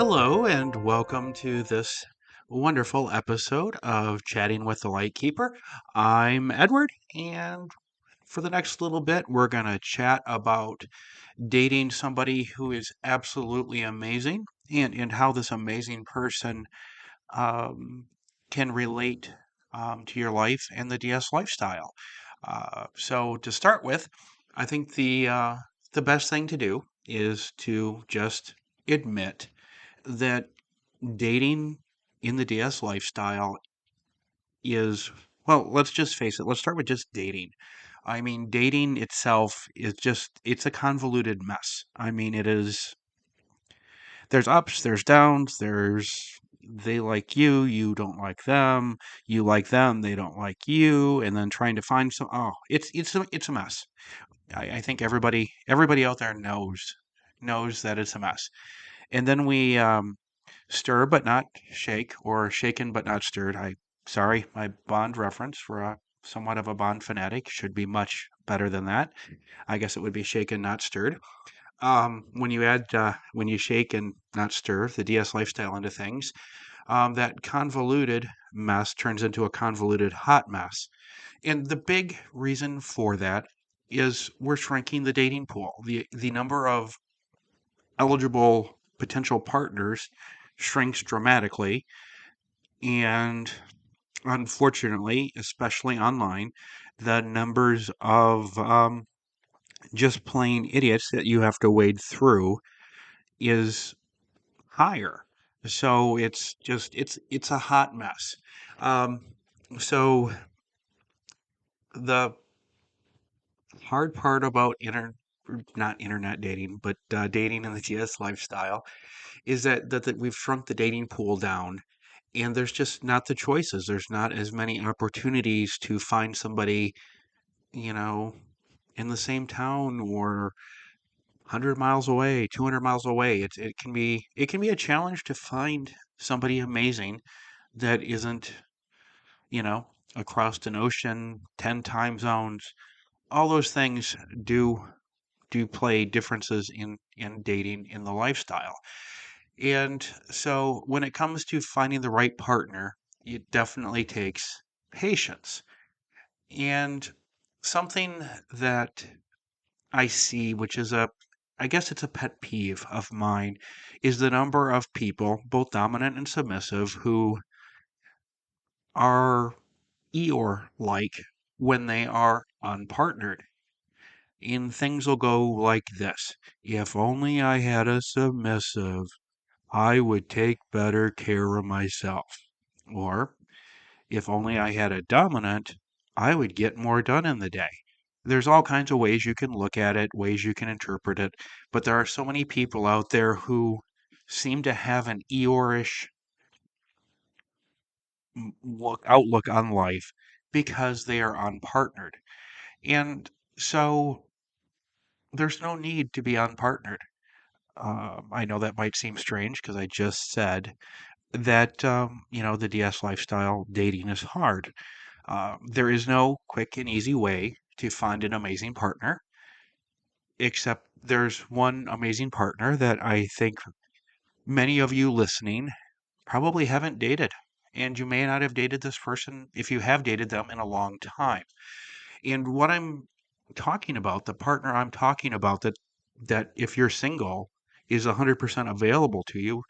Hello, and welcome to this wonderful episode of Chatting with the Lightkeeper. I'm Edward, and for the next little bit, we're going to chat about dating somebody who is absolutely amazing and how this amazing person um, can relate to your life and the DS lifestyle. So, to start with, I think the best thing to do is to just admit that dating in the DS lifestyle is, well, let's just face it. Let's start with just dating. I mean, dating itself is it's a convoluted mess. I mean, there's ups, there's downs, they like you don't like them, you like them, they don't like you, and then trying to find it's a mess. I think everybody out there knows that it's a mess. And then we stir but not shake, or shaken but not stirred. Sorry, my Bond reference for somewhat of a Bond fanatic should be much better than that. I guess it would be shaken, not stirred. When you shake and not stir the DS lifestyle into things, that convoluted mess turns into a convoluted hot mess. And the big reason for that is we're shrinking the dating pool. The number of eligible potential partners shrinks dramatically. And unfortunately, especially online, the numbers of just plain idiots that you have to wade through is higher. So it's a hot mess. Um, so the hard part about not internet dating, but dating in the GS lifestyle is that we've shrunk the dating pool down, and there's just not the choices. There's not as many opportunities to find somebody, you know, in the same town or 100 miles away, 200 miles away. It can be a challenge to find somebody amazing that isn't, you know, across an ocean, 10 time zones. All those things do play differences in dating in the lifestyle. And so when it comes to finding the right partner, it definitely takes patience. And something that I see, which is I guess it's a pet peeve of mine, is the number of people, both dominant and submissive, who are Eeyore like when they are unpartnered. And things will go like this: if only I had a submissive, I would take better care of myself. Or, if only I had a dominant, I would get more done in the day. There's all kinds of ways you can look at it, ways you can interpret it, but there are so many people out there who seem to have an Eeyore-ish outlook on life because they are unpartnered. And so there's no need to be unpartnered. I know that might seem strange because I just said that, the DS lifestyle dating is hard. There is no quick and easy way to find an amazing partner, except there's one amazing partner that I think many of you listening probably haven't dated. And you may not have dated this person if you have dated them in a long time. And what I'm talking about, the partner I'm talking about, that if you're single is 100% available to you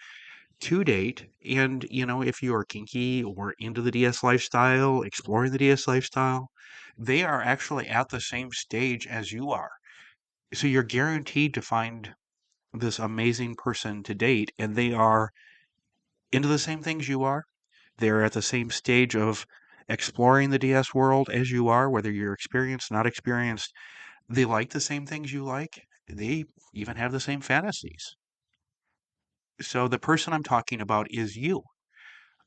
to date. And, if you are kinky or into the DS lifestyle, exploring the DS lifestyle, they are actually at the same stage as you are. So you're guaranteed to find this amazing person to date, and they are into the same things you are. They're at the same stage of exploring the DS world as you are, whether you're experienced, not experienced. They like the same things you like. They even have the same fantasies. So the person I'm talking about is you.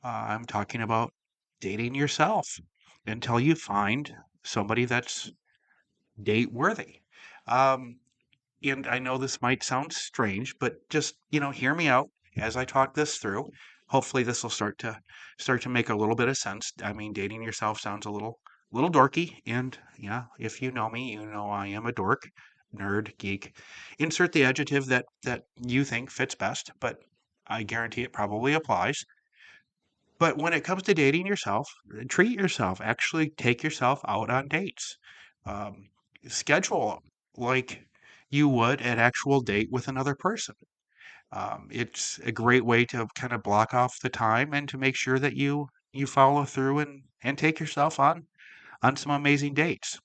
I'm talking about dating yourself until you find somebody that's date worthy. Um, and I know this might sound strange, but just, hear me out as I talk this through. Hopefully this will start to make a little bit of sense. I mean, dating yourself sounds a little dorky, and yeah, if you know me, you know I am a dork, nerd, geek. Insert the adjective that you think fits best, but I guarantee it probably applies. But when it comes to dating yourself, treat yourself. Actually, take yourself out on dates. Um, Schedule 'em like you would an actual date with another person. It's a great way to kind of block off the time and to make sure that you follow through and take yourself on some amazing dates.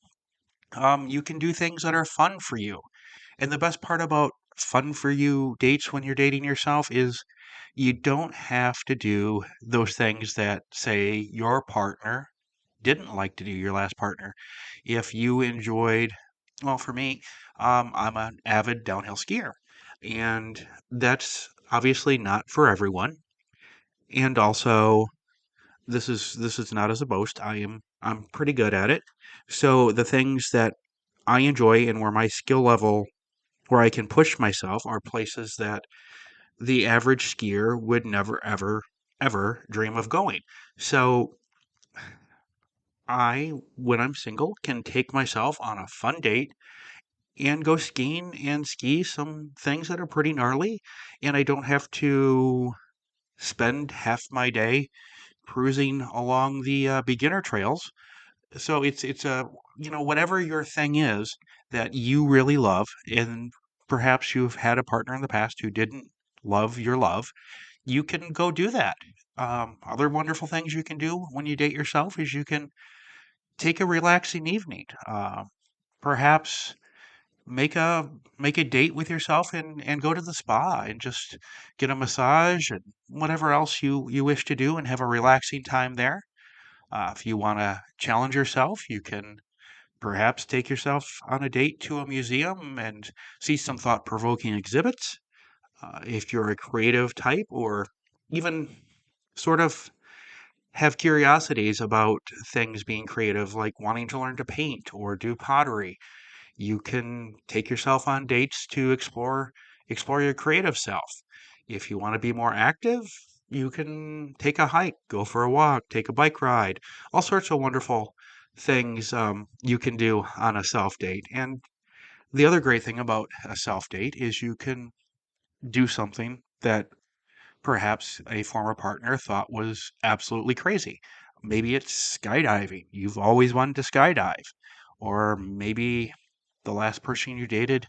You can do things that are fun for you. And the best part about fun for you dates when you're dating yourself is you don't have to do those things that, say, your partner didn't like to do, your last partner. If you enjoyed, well, for me, I'm an avid downhill skier, and that's obviously not for everyone. And also, this is not as a boast. I'm pretty good at it. So the things that I enjoy and where my skill level where I can push myself are places that the average skier would never, ever, ever dream of going. So I, when I'm single, can take myself on a fun date and go skiing and ski some things that are pretty gnarly. And I don't have to spend half my day cruising along the beginner trails. So it's a, whatever your thing is that you really love, and perhaps you've had a partner in the past who didn't love your love, you can go do that. Other wonderful things you can do when you date yourself is you can take a relaxing evening. Perhaps make a make a date with yourself and go to the spa and just get a massage and whatever else you wish to do and have a relaxing time there. If you want to challenge yourself, you can perhaps take yourself on a date to a museum and see some thought-provoking exhibits. If you're a creative type or even sort of have curiosities about things being creative, like wanting to learn to paint or do pottery, you can take yourself on dates to explore your creative self. If you want to be more active, you can take a hike, go for a walk, take a bike ride, all sorts of wonderful things you can do on a self date. And the other great thing about a self date is you can do something that perhaps a former partner thought was absolutely crazy. Maybe it's skydiving. You've always wanted to skydive. Or maybe the last person you dated,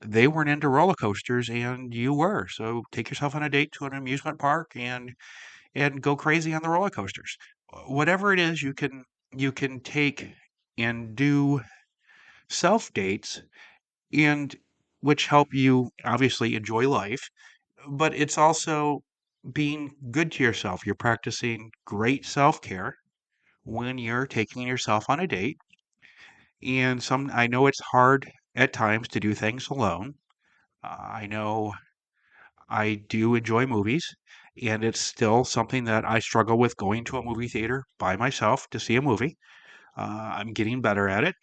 they weren't into roller coasters and you were. So take yourself on a date to an amusement park and go crazy on the roller coasters. Whatever it is you can take and do self dates and which help you obviously enjoy life, but it's also being good to yourself. You're practicing great self-care when you're taking yourself on a date. And I know it's hard at times to do things alone. I know I do enjoy movies, and it's still something that I struggle with going to a movie theater by myself to see a movie. I'm getting better at it,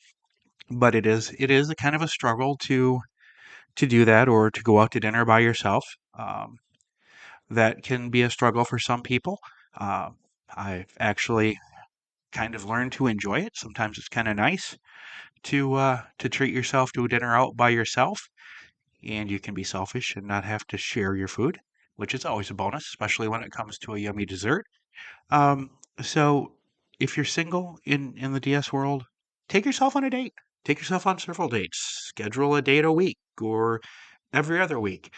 but it is a kind of a struggle to do that or to go out to dinner by yourself. That can be a struggle for some people. Uh, I've actually kind of learned to enjoy it. Sometimes it's kind of nice to treat yourself to a dinner out by yourself, and you can be selfish and not have to share your food, which is always a bonus, especially when it comes to a yummy dessert. Um, so if you're single in the DS world, take yourself on a date. Take yourself on several dates. Schedule a date a week or every other week.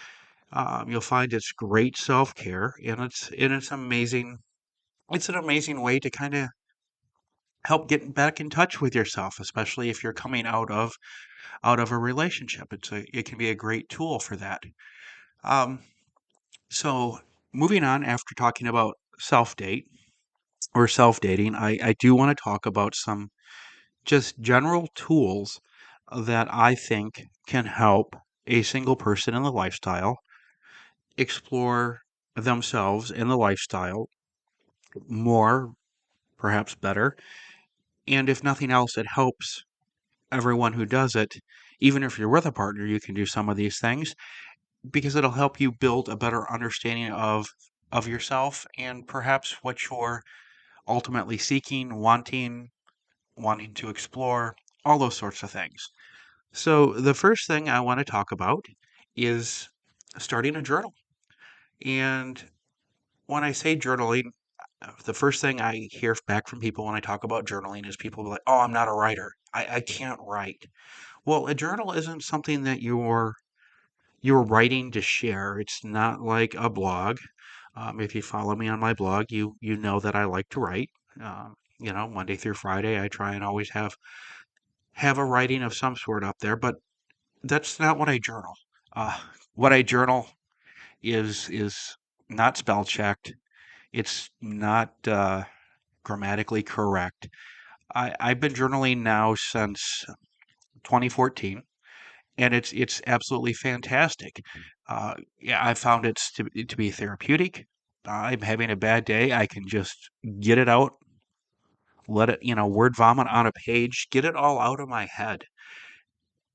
You'll find it's great self-care and it's amazing. It's an amazing way to kind of help get back in touch with yourself, especially if you're coming out of a relationship. It can be a great tool for that. Um, so moving on after talking about self-date or self-dating, I do want to talk about some just general tools that I think can help a single person in the lifestyle explore themselves in the lifestyle more, perhaps better. And if nothing else, it helps everyone who does it. Even if you're with a partner, you can do some of these things because it'll help you build a better understanding of yourself and perhaps what you're ultimately seeking, wanting to explore, all those sorts of things. So the first thing I want to talk about is starting a journal. And when I say journaling, the first thing I hear back from people when I talk about journaling is people be like, "Oh, I'm not a writer. I can't write." Well, a journal isn't something that you're writing to share. It's not like a blog. If you follow me on my blog, you know that I like to write. Monday through Friday, I try and always have a writing of some sort up there, but that's not what I journal. Uh, what I journal is not spell checked. It's not grammatically correct. I've been journaling now since 2014, and it's absolutely fantastic. Yeah, I found it to be therapeutic. I'm having a bad day. I can just get it out, let it, word vomit on a page, get it all out of my head.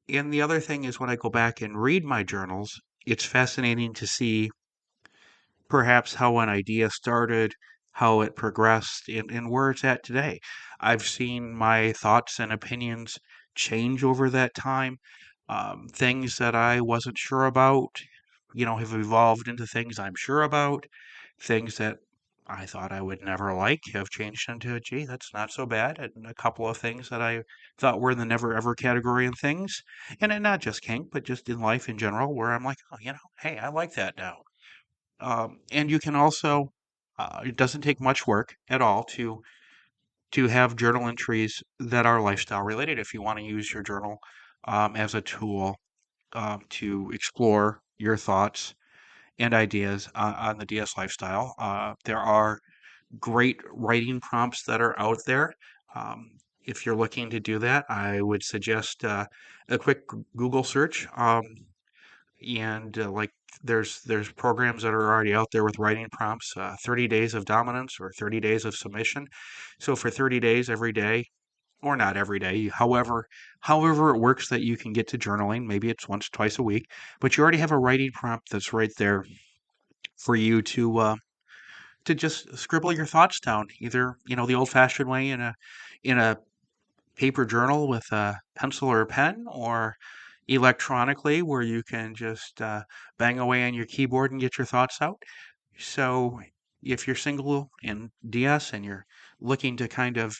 And the other thing is when I go back and read my journals, it's fascinating to see perhaps how an idea started, how it progressed, and where it's at today. I've seen my thoughts and opinions change over that time. Things that I wasn't sure about, have evolved into things I'm sure about. Things that I thought I would never like have changed into, gee, that's not so bad. And a couple of things that I thought were in the never ever category in things. And not just kink, but just in life in general, where I'm like, oh, hey, I like that now. And you can also, it doesn't take much work at all to have journal entries that are lifestyle related. If you want to use your journal as a tool to explore your thoughts and ideas on the DS lifestyle, there are great writing prompts that are out there. If you're looking to do that, I would suggest a quick Google search. And like there's programs that are already out there with writing prompts, 30 days of dominance or 30 days of submission. So for 30 days every day, or not every day, however it works that you can get to journaling, maybe it's once, twice a week, but you already have a writing prompt that's right there for you to just scribble your thoughts down, either, the old-fashioned way in a paper journal with a pencil or a pen, or electronically where you can just bang away on your keyboard and get your thoughts out. So if you're single in DS and you're looking to kind of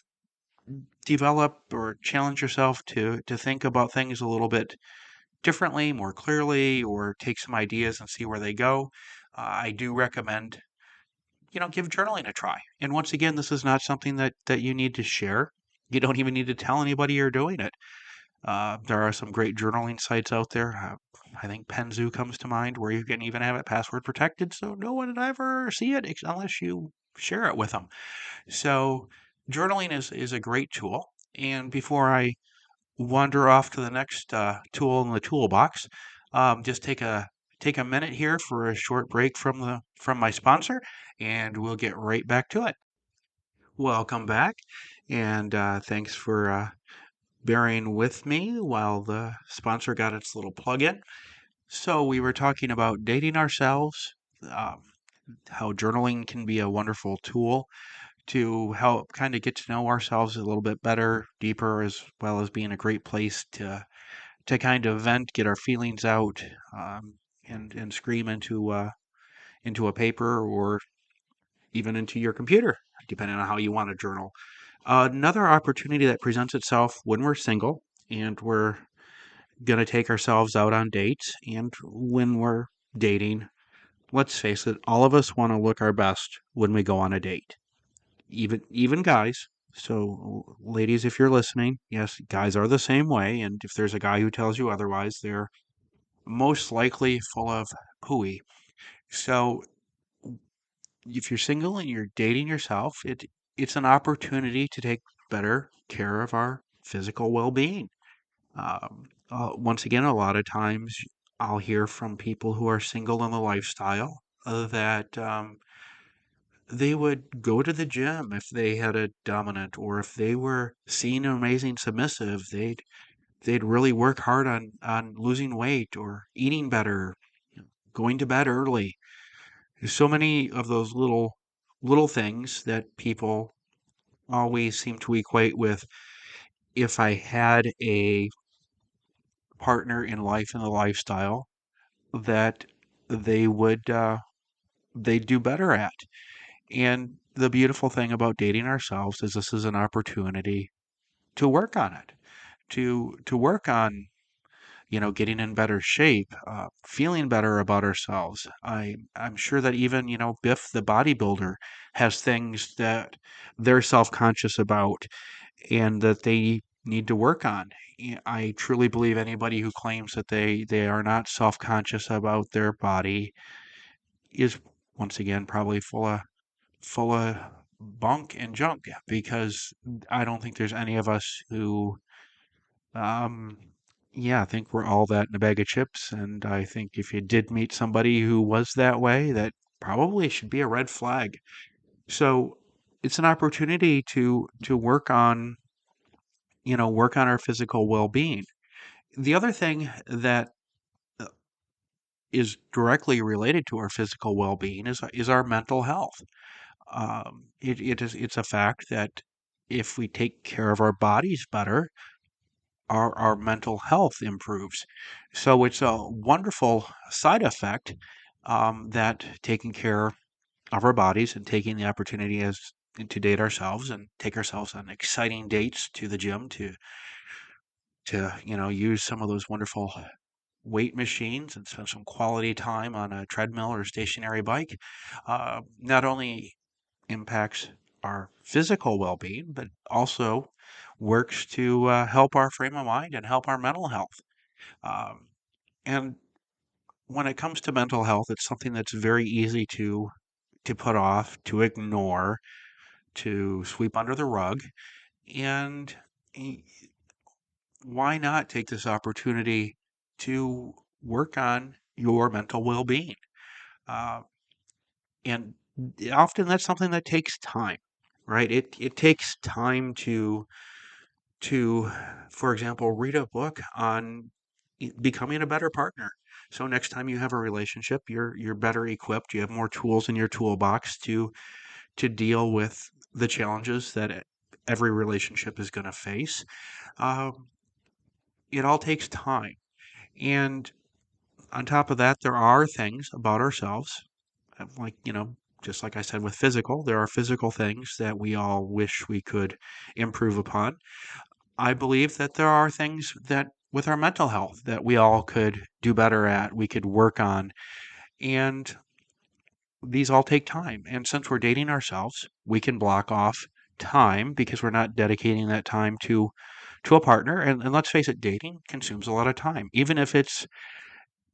develop or challenge yourself to think about things a little bit differently, more clearly, or take some ideas and see where they go, I do recommend, give journaling a try. And once again, this is not something that you need to share. You don't even need to tell anybody you're doing it. There are some great journaling sites out there. I think Penzu comes to mind, where you can even have it password protected, so no one would ever see it unless you share it with them. So journaling is a great tool. And before I wander off to the next tool in the toolbox, just take a minute here for a short break from my sponsor, and we'll get right back to it. Welcome back, and thanks for bearing with me while the sponsor got its little plug in. So we were talking about dating ourselves, um, how journaling can be a wonderful tool to help kind of get to know ourselves a little bit better, deeper, as well as being a great place to kind of vent, get our feelings out, and scream into a paper or even into your computer, depending on how you want to journal. Another opportunity that presents itself when we're single and we're going to take ourselves out on dates, and when we're dating, let's face it, all of us want to look our best when we go on a date, even guys. So, ladies, if you're listening, yes, guys are the same way, and if there's a guy who tells you otherwise, they're most likely full of hooey. So, if you're single and you're dating yourself, it's an opportunity to take better care of our physical well-being. Once again, a lot of times I'll hear from people who are single in the lifestyle that they would go to the gym if they had a dominant, or if they were seeing an amazing submissive, they'd really work hard on losing weight or eating better, going to bed early. There's so many of those little things that people always seem to equate with, if I had a partner in life in the lifestyle, that they would they do better at. And the beautiful thing about dating ourselves is this is an opportunity to work on it, to work on, getting in better shape, feeling better about ourselves. I'm sure that even, Biff the bodybuilder has things that they're self-conscious about and that they need to work on. I truly believe anybody who claims that they are not self-conscious about their body is once again probably full of bunk and junk because I don't think there's any of us who um yeah, I think we're all that in a bag of chips, and I think if you did meet somebody who was that way, that probably should be a red flag. So it's an opportunity to work on our physical well-being. The other thing that uh, is directly related to our physical well-being is our mental health. It's a fact that if we take care of our bodies better, our mental health improves. So it's a wonderful side effect that taking care of our bodies and taking the opportunity as to date ourselves and take ourselves on exciting dates to the gym to use some of those wonderful weight machines and spend some quality time on a treadmill or stationary bike not only impacts our physical well-being, but also works to help our frame of mind and help our mental health. Um, and when it comes to mental health, it's something that's very easy to put off, to ignore, to sweep under the rug. And y- why not take this opportunity to work on your mental well-being? Uh, and often that's something that takes time, right? It takes time to, for example, read a book on becoming a better partner. So next time you have a relationship, you're better equipped. You have more tools in your toolbox to deal with the challenges that every relationship is going to face. Um, it all takes time, and on top of that, there are things about ourselves, like just like I said with physical, there are physical things that we all wish we could improve upon. I believe that there are things that with our mental health that we all could do better at, we could work on, and these all take time. And since we're dating ourselves, we can block off time because we're not dedicating that time to a partner. And let's face it, dating consumes a lot of time, even if it's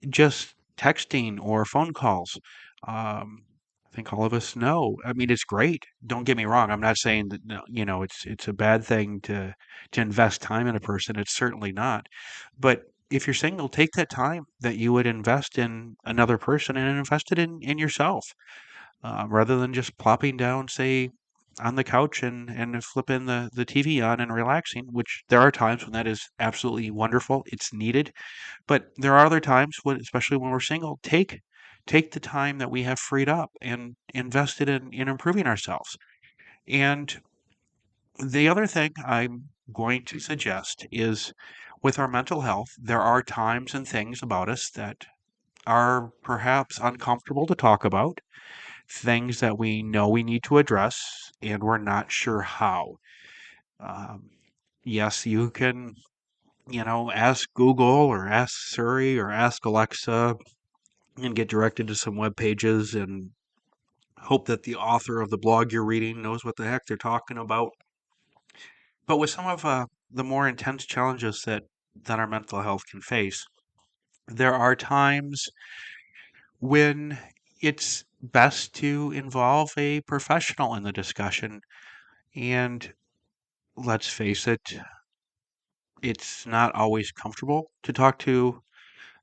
just texting or phone calls. Um, I think all of us know. I mean, it's great. Don't get me wrong. I'm not saying that no, it's a bad thing to invest time in a person. It's certainly not. But if you're single, take that time that you would invest in another person and invest it in yourself, rather than just plopping down, say, on the couch and flipping the TV on and relaxing. Which there are times when that is absolutely wonderful. It's needed, but there are other times when, especially when we're single, take the time that we have freed up and invest it in improving ourselves. And the other thing I'm going to suggest is with our mental health, there are times and things about us that are perhaps uncomfortable to talk about, things that we know we need to address, and we're not sure how. Um, yes, you can, ask Google or ask Siri or ask Alexa and get directed to some web pages and hope that the author of the blog you're reading knows what the heck they're talking about. But with some of the more intense challenges that our mental health can face, there are times when it's best to involve a professional in the discussion. And let's face it, it's not always comfortable to talk to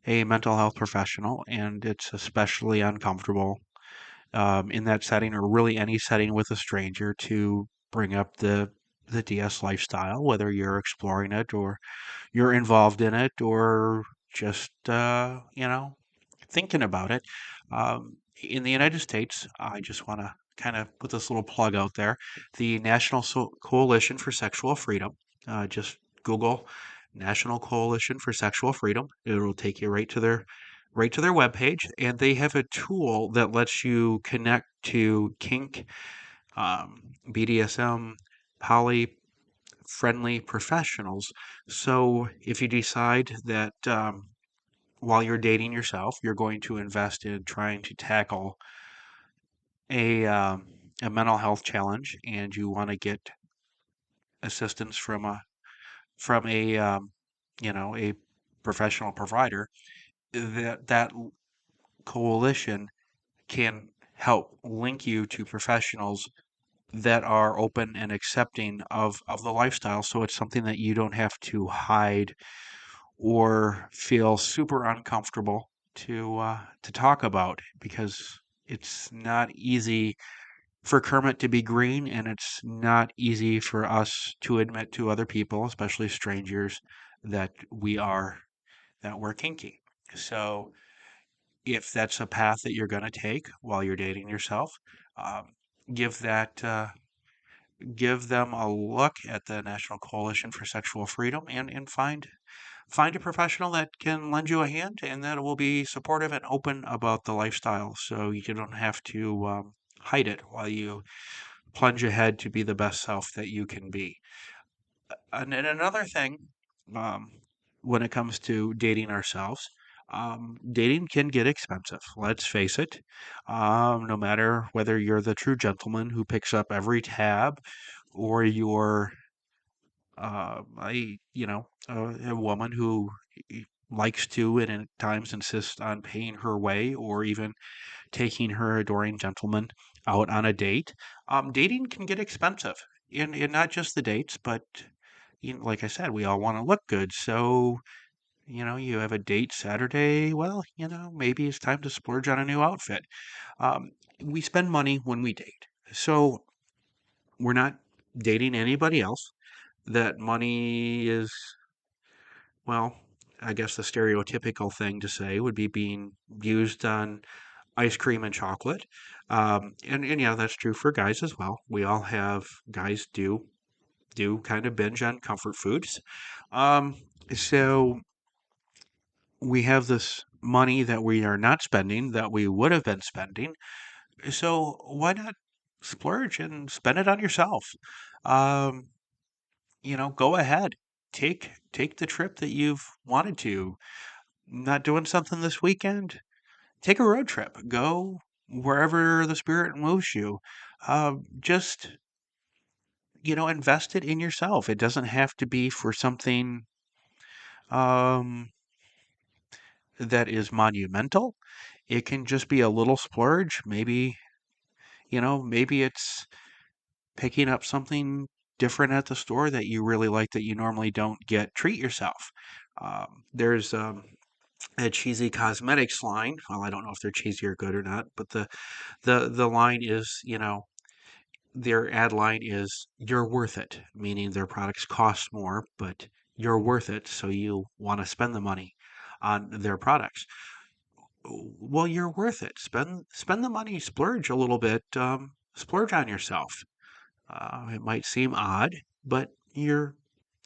a mental health professional, and it's especially uncomfortable in that setting or really any setting with a stranger to bring up the DS lifestyle, whether you're exploring it or you're involved in it or just thinking about it. In the United States, I just want to kind of put this little plug out there. The National Coalition for Sexual Freedom. Just Google National Coalition for Sexual Freedom. It'll take you right to right to their webpage, and they have a tool that lets you connect to kink, BDSM, poly friendly professionals. So if you decide that while you're dating yourself, you're going to invest in trying to tackle a um, a mental health challenge, and you want to get assistance from a a professional provider, that coalition can help link you to professionals that are open and accepting of the lifestyle, so it's something that you don't have to hide or feel super uncomfortable to talk about, because it's not easy for Kermit to be green, and it's not easy for us to admit to other people, especially strangers, that we're kinky. So if that's a path that you're going to take while you're dating yourself, um, give that give them a look at the National Coalition for Sexual Freedom, and find a professional that can lend you a hand and that will be supportive and open about the lifestyle, so you don't have to hide it while you plunge ahead to be the best self that you can be. And another thing, um, when it comes to dating ourselves, dating can get expensive. Let's face it. No matter whether you're the true gentleman who picks up every tab, or you're a woman who likes to and at times insists on paying her way, or even taking her adoring gentleman out on a date. Dating can get expensive, in not just the dates, but like I said, we all want to look good. So, you have a date Saturday. Well, maybe it's time to splurge on a new outfit. Um, we spend money when we date. So we're not dating anybody else. That money is, well, I guess the stereotypical thing to say would be being used on ice cream and chocolate. And yeah, that's true for guys as well. We all have guys do kind of binge on comfort foods. Um, so we have this money that we are not spending that we would have been spending. So why not splurge and spend it on yourself? Um, go ahead. Take the trip that you've wanted to. Not doing something this weekend? Take a road trip. Go wherever the spirit moves you. Just, invest it in yourself. It doesn't have to be for something um, that is monumental. It can just be a little splurge. Maybe it's picking up something different at the store that you really like that you normally don't get. Treat yourself. There's a cheesy cosmetics line. Well, I don't know if they're cheesy or good or not, but the line is, their ad line is "You're worth it," meaning their products cost more, but you're worth it, so you want to spend the money on their products. Well, you're worth it. Spend the money, splurge a little bit, splurge on yourself. It might seem odd, but you're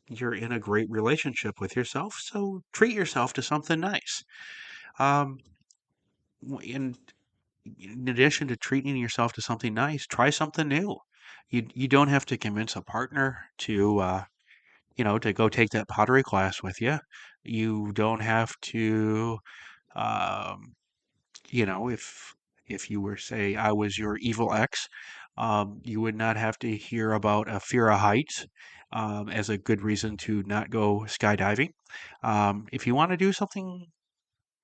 in a great relationship with yourself, so treat yourself to something nice. Um, in in addition to treating yourself to something nice, try something new. You don't have to convince a partner to go take that pottery class with you. You don't have to, um, if you were, say, I was your evil ex, you would not have to hear about a fear of heights as a good reason to not go skydiving. If you want to do something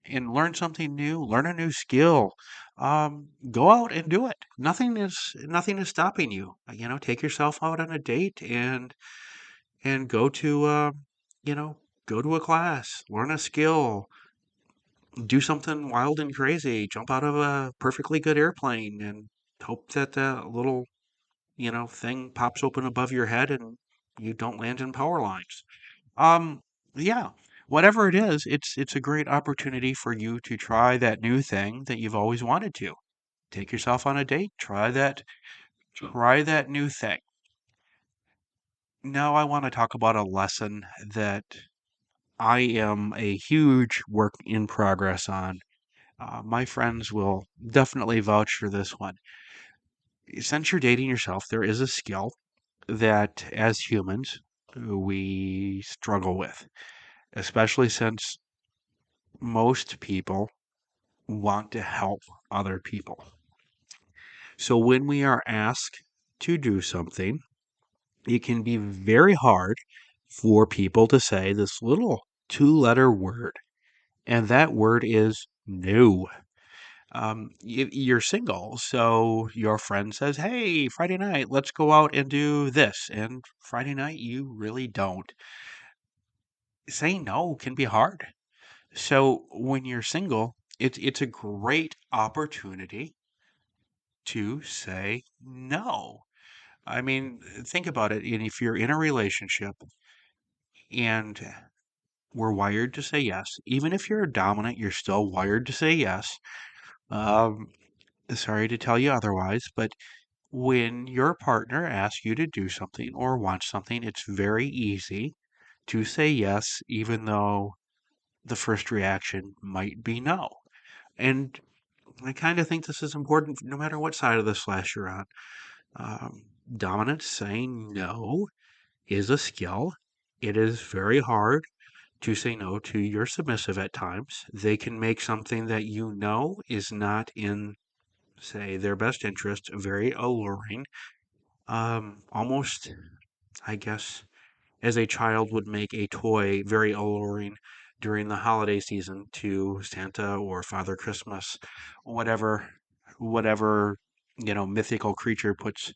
and learn something new, learn a new skill, go out and do it. Nothing is stopping you. Take yourself out on a date and you know, go to a class, learn a skill, do something wild and crazy, jump out of a perfectly good airplane, and hope that the little thing pops open above your head and you don't land in power lines. Um, yeah, whatever it is, it's a great opportunity for you to try that new thing that you've always wanted to. Take yourself on a date, try that new thing. Now I want to talk about a lesson that I am a huge work in progress on. My friends will definitely vouch for this one. Since you're dating yourself, there is a skill that as humans we struggle with, especially since most people want to help other people. So when we are asked to do something, it can be very hard for people to say this little two-letter word, and that word is no. You're single, so your friend says, "Hey, Friday night, let's go out and do this." And Friday night, you really don't. Saying no can be hard. So when you're single, it's a great opportunity to say no. I mean, think about it. And if you're in a relationship and we're wired to say yes, even if you're dominant, you're still wired to say yes. Um, Sorry to tell you otherwise, but when your partner asks you to do something or wants something, it's very easy to say yes, even though the first reaction might be no. And I kind of think this is important no matter what side of the slash you're on. Um, Dominance saying no is a skill. It is very hard to say no to your submissive at times. They can make something that you know is not in, say, their best interest very alluring. Almost, I guess, as a child would make a toy very alluring during the holiday season to Santa or Father Christmas, whatever, whatever, mythical creature puts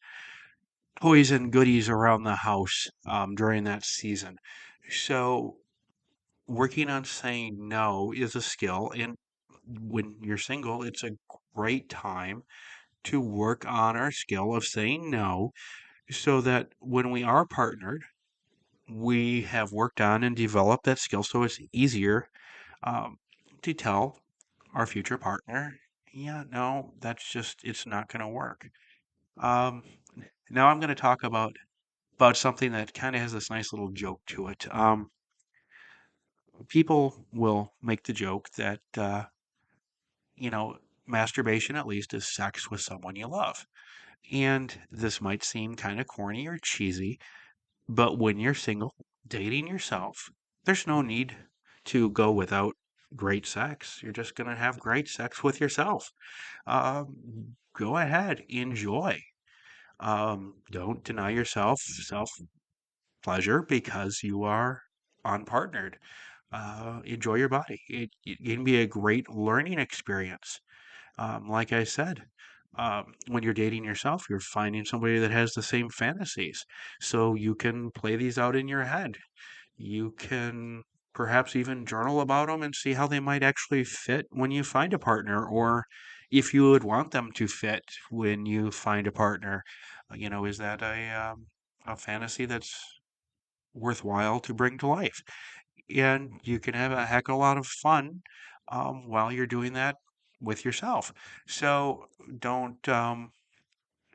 toys and goodies around the house during that season. So working on saying no is a skill, and when you're single, it's a great time to work on our skill of saying no so that when we are partnered, we have worked on and developed that skill so it's easier um, to tell our future partner, yeah, no, that's just, it's not going to work. Um, Now I'm going to talk about something that kind of has this nice little joke to it. People will make the joke that, you know, masturbation at least is sex with someone you love. And this might seem kind of corny or cheesy, but when you're single, dating yourself, there's no need to go without great sex. You're just going to have great sex with yourself. Go ahead, enjoy. Don't deny yourself self pleasure because you are unpartnered. Enjoy your body. It can be a great learning experience. Like I said, when you're dating yourself, you're finding somebody that has the same fantasies. So you can play these out in your head. You can perhaps even journal about them and see how they might actually fit when you find a partner, or if you would want them to fit when you find a partner. Is that a fantasy that's worthwhile to bring to life? And you can have a heck of a lot of fun while you're doing that with yourself. So don't um,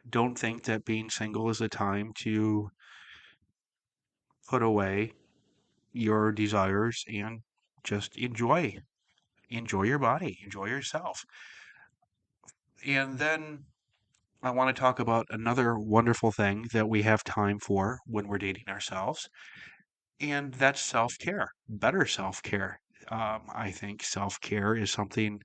don't think that being single is a time to put away your desires and just enjoy your body, enjoy yourself. And then I want to talk about another wonderful thing that we have time for when we're dating ourselves, and that's self-care, better self-care. I think self-care is something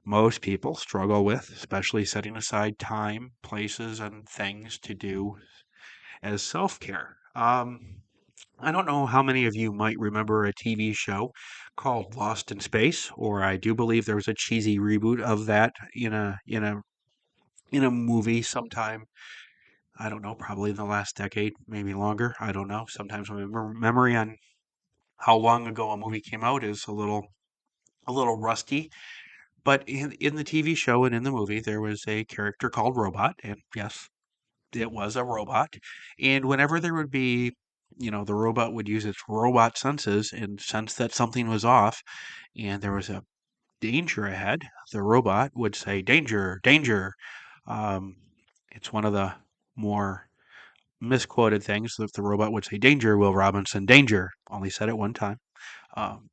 most people struggle with, especially setting aside time, places, and things to do as self-care. I don't know how many of you might remember a TV show called Lost in Space, or I do believe there was a cheesy reboot of that in a movie sometime. I don't know, probably in the last decade, maybe longer. I don't know. Sometimes my memory on how long ago a movie came out is a little rusty. But in the TV show and in the movie, there was a character called Robot, and yes, it was a robot. And whenever there would be, the robot would use its robot senses and sense that something was off and there was a danger ahead, the robot would say, "Danger, danger." Um, it's one of the more misquoted things that the robot would say, "Danger, Will Robinson, danger." Only said it one time.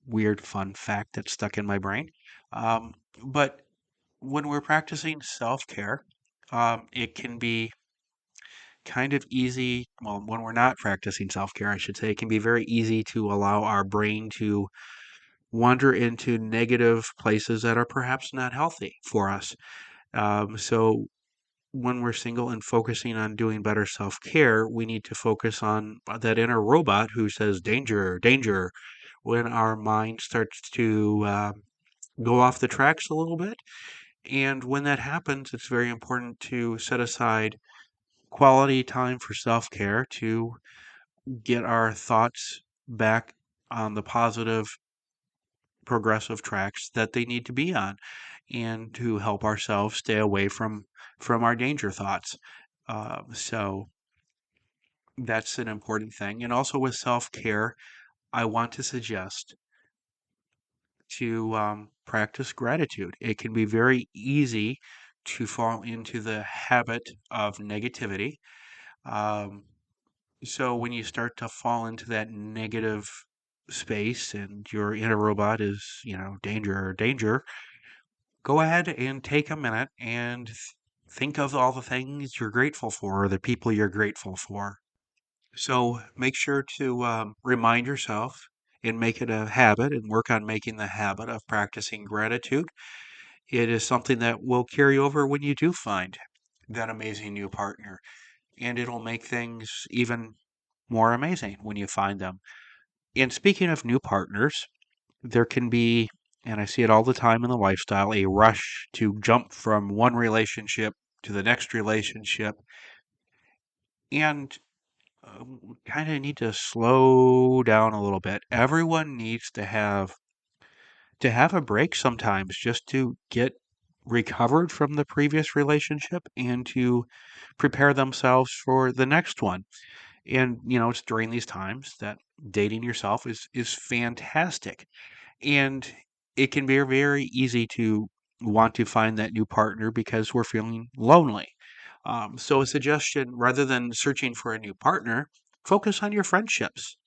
Weird fun fact that stuck in my brain. Um, but when we're practicing self-care, it can be kind of easy. Well, when we're not practicing self-care, I should say, it can be very easy to allow our brain to wander into negative places that are perhaps not healthy for us. So when we're single and focusing on doing better self-care, we need to focus on that inner robot who says danger, danger. When our mind starts to go off the tracks a little bit. And when that happens, it's very important to set aside quality time for self-care to get our thoughts back on the positive, progressive tracks that they need to be on, and to help ourselves stay away from our danger thoughts. So that's an important thing. And also with self-care, I want to suggest to practice gratitude. It can be very easy to fall into the habit of negativity. Um, so when you start to fall into that negative space and your inner robot is, danger, danger, go ahead and take a minute and think of all the things you're grateful for, or the people you're grateful for. So make sure to remind yourself and make it a habit and work on making the habit of practicing gratitude. It is something that will carry over when you do find that amazing new partner, and it'll make things even more amazing when you find them. And speaking of new partners, there can be, and I see it all the time in the lifestyle, a rush to jump from one relationship to the next relationship, and kind of need to slow down a little bit. Everyone needs to have a break sometimes just to get recovered from the previous relationship and to prepare themselves for the next one. And it's during these times that dating yourself is fantastic. And it can be very easy to want to find that new partner because we're feeling lonely. So a suggestion, rather than searching for a new partner, focus on your friendships.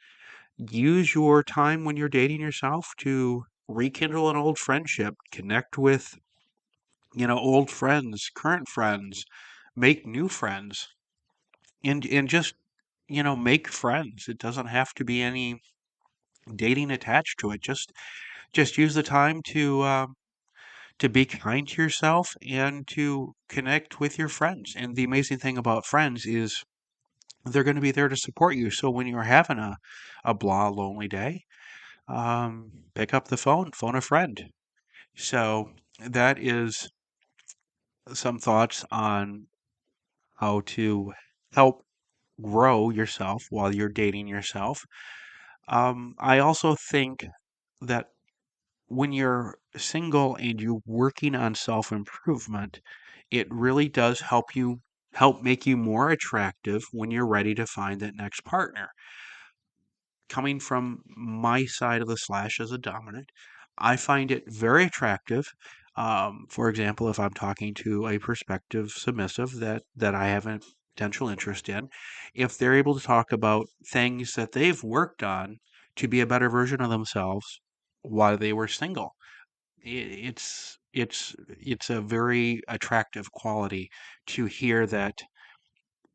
Use your time when you're dating yourself to rekindle an old friendship, connect with, old friends, current friends, make new friends, and just, make friends. It doesn't have to be any dating attached to it. Just use the time to be kind to yourself and to connect with your friends. And the amazing thing about friends is they're going to be there to support you. So when you're having a blah, lonely day, pick up the phone a friend. So that is some thoughts on how to help grow yourself while you're dating yourself. I also think that when you're single and you're working on self improvement, it really does help make you more attractive when you're ready to find that next partner. Coming from my side of the slash as a dominant, I find it very attractive. For example, if I'm talking to a prospective submissive that I have a potential interest in, if they're able to talk about things that they've worked on to be a better version of themselves while they were single, it's a very attractive quality to hear that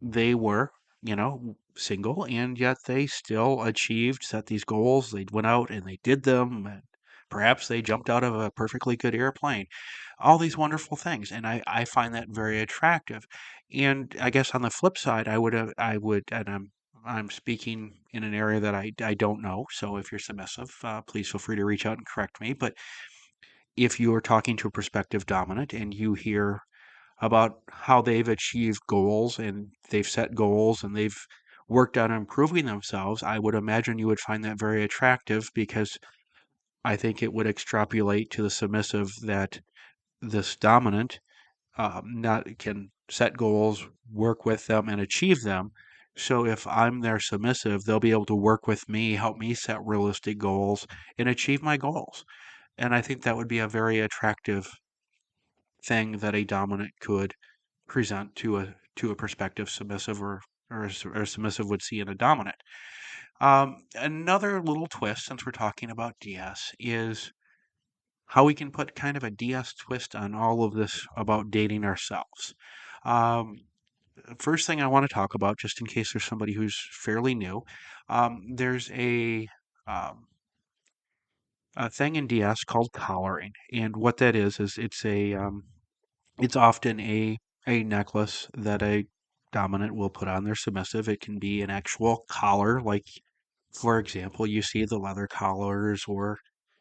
they were, single, and yet they still achieved, set these goals. They went out and they did them. And perhaps they jumped out of a perfectly good airplane. All these wonderful things, and I find that very attractive. And I guess on the flip side, and I'm speaking in an area that I don't know. So if you're submissive, please feel free to reach out and correct me. But if you are talking to a prospective dominant and you hear about how they've achieved goals and they've set goals and they've worked on improving themselves, I would imagine you would find that very attractive because I think it would extrapolate to the submissive that this dominant not can set goals, work with them, and achieve them. So if I'm their submissive, they'll be able to work with me, help me set realistic goals, and achieve my goals. And I think that would be a very attractive thing that a dominant could present to a prospective submissive or a submissive would see in a dominant. Another little twist, since we're talking about DS, is how we can put kind of a DS twist on all of this about dating ourselves. Um, First thing I want to talk about, just in case there's somebody who's fairly new, there's um, a thing in DS called collaring, and what that is it's often a necklace that a dominant will put on their submissive. It can be an actual collar, like for example, you see the leather collars, or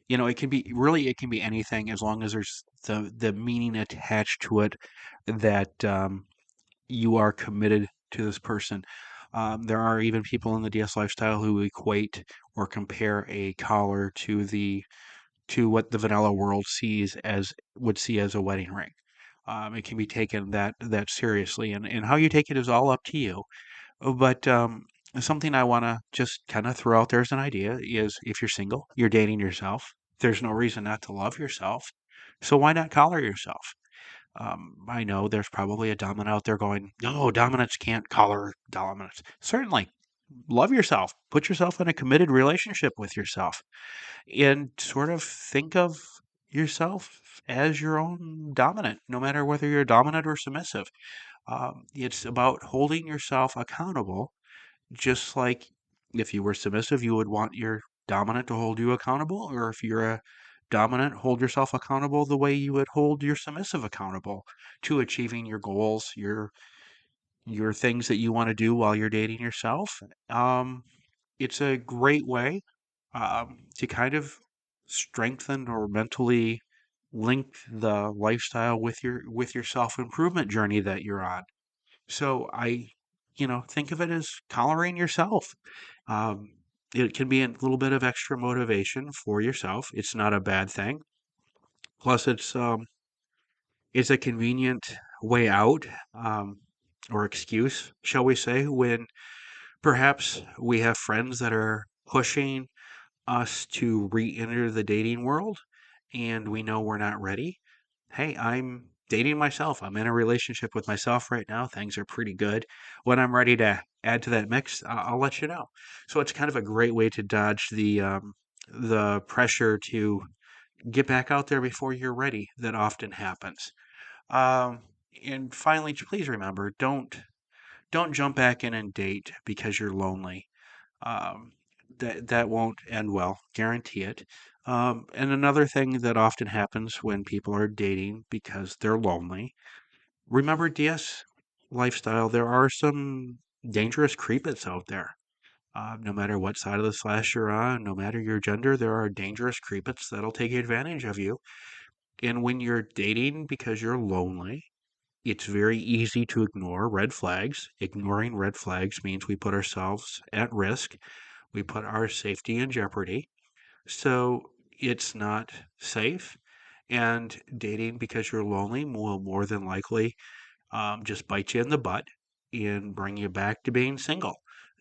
it can be really it can be anything as long as there's the meaning attached to it that you are committed to this person. There are even people in the DS lifestyle who equate or compare a collar to what the vanilla world would see as a wedding ring. It can be taken that seriously, and how you take it is all up to you. But something I want to just kind of throw out there as an idea is if you're single, you're dating yourself. There's no reason not to love yourself. So why not collar yourself? I know there's probably a dominant out there going, no, dominants can't collar dominants. Certainly, love yourself. Put yourself in a committed relationship with yourself and sort of think of yourself as your own dominant, no matter whether you're dominant or submissive. It's about holding yourself accountable, just like if you were submissive, you would want your dominant to hold you accountable, or if you're a dominant, hold yourself accountable the way you would hold your submissive accountable to achieving your goals, your things that you want to do while you're dating yourself. Um, it's a great way to kind of strengthen or mentally link the lifestyle with your self improvement journey that you're on. So think of it as collaring yourself. Um, it can be a little bit of extra motivation for yourself. It's not a bad thing. Plus, it's a convenient way out, or excuse, shall we say, when perhaps we have friends that are pushing us to re-enter the dating world and we know we're not ready. Hey, I'm dating myself. I'm in a relationship with myself right now. Things are pretty good. When I'm ready to add to that mix, I'll let you know. So it's kind of a great way to dodge the pressure to get back out there before you're ready that often happens. Um, and finally, please remember, don't jump back in and date because you're lonely. Um, that won't end well, guarantee it. And another thing that often happens when people are dating because they're lonely, remember DS lifestyle, there are some dangerous creepets out there. No matter what side of the slash you're on, no matter your gender, there are dangerous creepets that'll take advantage of you. And when you're dating because you're lonely, it's very easy to ignore red flags. Ignoring red flags means we put ourselves at risk. We put our safety in jeopardy. So it's not safe. And dating because you're lonely will more than likely just bite you in the butt and bring you back to being single.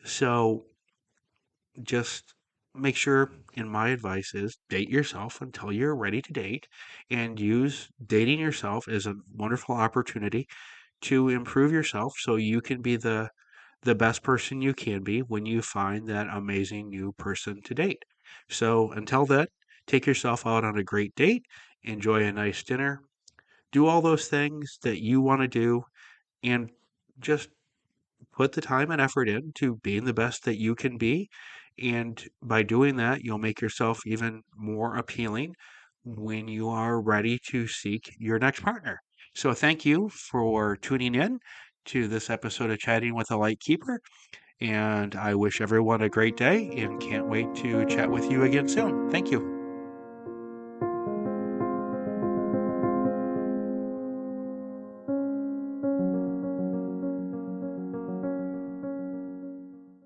So just make sure, and my advice is date yourself until you're ready to date and use dating yourself as a wonderful opportunity to improve yourself so you can be the best person you can be when you find that amazing new person to date. So until then, take yourself out on a great date, enjoy a nice dinner, do all those things that you want to do, and just put the time and effort in to being the best that you can be. And by doing that, you'll make yourself even more appealing when you are ready to seek your next partner. So, thank you for tuning in to this episode of Chatting with a Lightkeeper. And I wish everyone a great day and can't wait to chat with you again soon. Thank you.